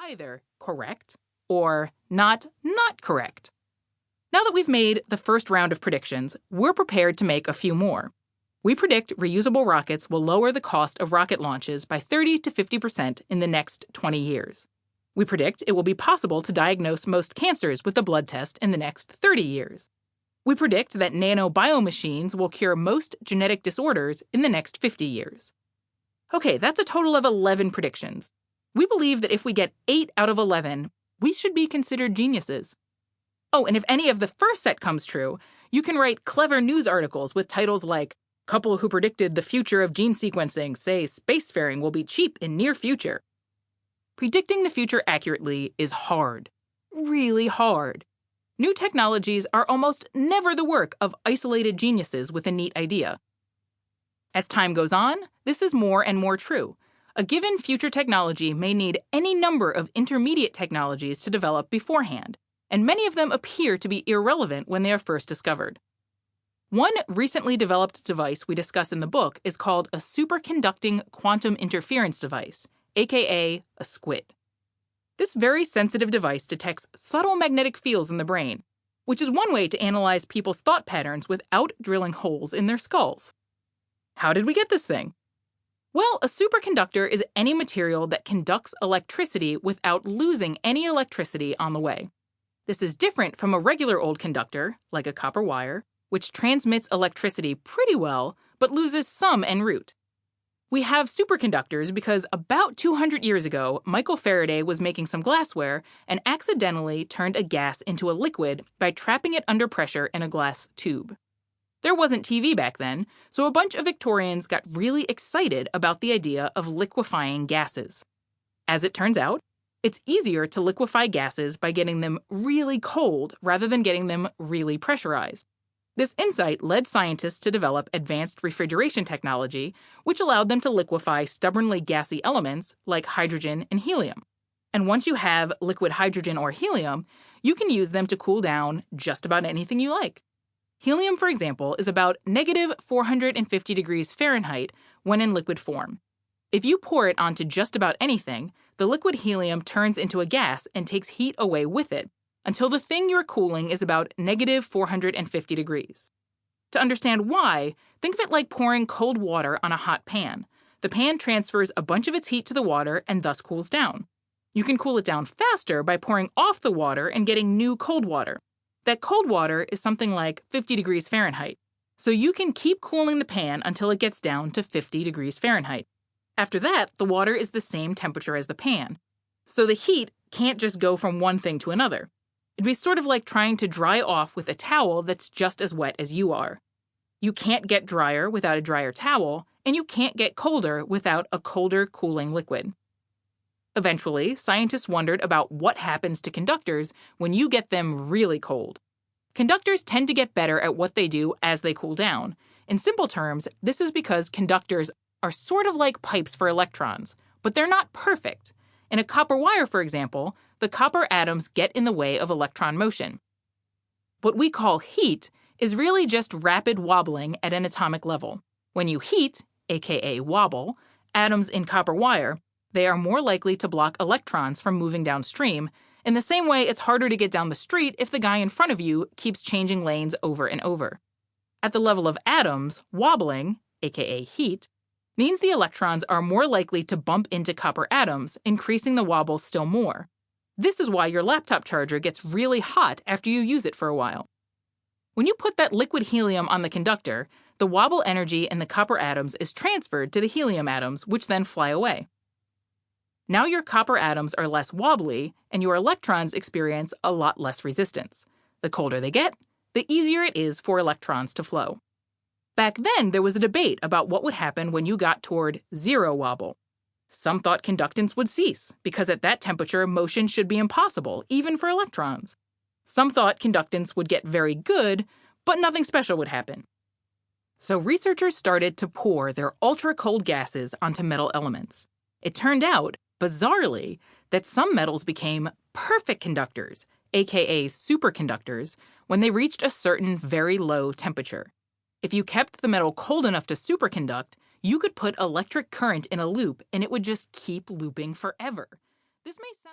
either correct or not correct. Now that we've made the first round of predictions, we're prepared to make a few more. We predict reusable rockets will lower the cost of rocket launches by 30 to 50% in the next 20 years. We predict it will be possible to diagnose most cancers with a blood test in the next 30 years. We predict that nanobiomachines will cure most genetic disorders in the next 50 years. Okay, that's a total of 11 predictions. We believe that if we get 8 out of 11, we should be considered geniuses. Oh, and if any of the first set comes true, you can write clever news articles with titles like, "Couple who predicted the future of gene sequencing say spacefaring will be cheap in near future." Predicting the future accurately is hard. Really hard. New technologies are almost never the work of isolated geniuses with a neat idea. As time goes on, this is more and more true. A given future technology may need any number of intermediate technologies to develop beforehand, and many of them appear to be irrelevant when they are first discovered. One recently developed device we discuss in the book is called a superconducting quantum interference device, aka a SQUID. This very sensitive device detects subtle magnetic fields in the brain, which is one way to analyze people's thought patterns without drilling holes in their skulls. How did we get this thing? Well, a superconductor is any material that conducts electricity without losing any electricity on the way. This is different from a regular old conductor, like a copper wire, which transmits electricity pretty well, but loses some en route. We have superconductors because about 200 years ago, Michael Faraday was making some glassware and accidentally turned a gas into a liquid by trapping it under pressure in a glass tube. There wasn't TV back then, so a bunch of Victorians got really excited about the idea of liquefying gases. As it turns out, it's easier to liquefy gases by getting them really cold rather than getting them really pressurized. This insight led scientists to develop advanced refrigeration technology, which allowed them to liquefy stubbornly gassy elements like hydrogen and helium. And once you have liquid hydrogen or helium, you can use them to cool down just about anything you like. Helium, for example, is about negative 450 degrees Fahrenheit when in liquid form. If you pour it onto just about anything, the liquid helium turns into a gas and takes heat away with it, until the thing you're cooling is about negative 450 degrees. To understand why, think of it like pouring cold water on a hot pan. The pan transfers a bunch of its heat to the water and thus cools down. You can cool it down faster by pouring off the water and getting new cold water. That cold water is something like 50 degrees Fahrenheit, so you can keep cooling the pan until it gets down to 50 degrees Fahrenheit. After that, the water is the same temperature as the pan, so the heat can't just go from one thing to another. It'd be sort of like trying to dry off with a towel that's just as wet as you are. You can't get drier without a drier towel, and you can't get colder without a colder cooling liquid. Eventually, scientists wondered about what happens to conductors when you get them really cold. Conductors tend to get better at what they do as they cool down. In simple terms, this is because conductors are sort of like pipes for electrons, but they're not perfect. In a copper wire, for example, the copper atoms get in the way of electron motion. What we call heat is really just rapid wobbling at an atomic level. When you heat, aka wobble, atoms in copper wire, they are more likely to block electrons from moving downstream. In the same way, it's harder to get down the street if the guy in front of you keeps changing lanes over and over. At the level of atoms, wobbling, aka heat, means the electrons are more likely to bump into copper atoms, increasing the wobble still more. This is why your laptop charger gets really hot after you use it for a while. When you put that liquid helium on the conductor, the wobble energy in the copper atoms is transferred to the helium atoms, which then fly away. Now your copper atoms are less wobbly, and your electrons experience a lot less resistance. The colder they get, the easier it is for electrons to flow. Back then, there was a debate about what would happen when you got toward zero wobble. Some thought conductance would cease, because at that temperature, motion should be impossible, even for electrons. Some thought conductance would get very good, but nothing special would happen. So researchers started to pour their ultra-cold gases onto metal elements. It turned out, bizarrely, that some metals became perfect conductors, aka superconductors, when they reached a certain very low temperature. If you kept the metal cold enough to superconduct, you could put electric current in a loop and it would just keep looping forever. This may sound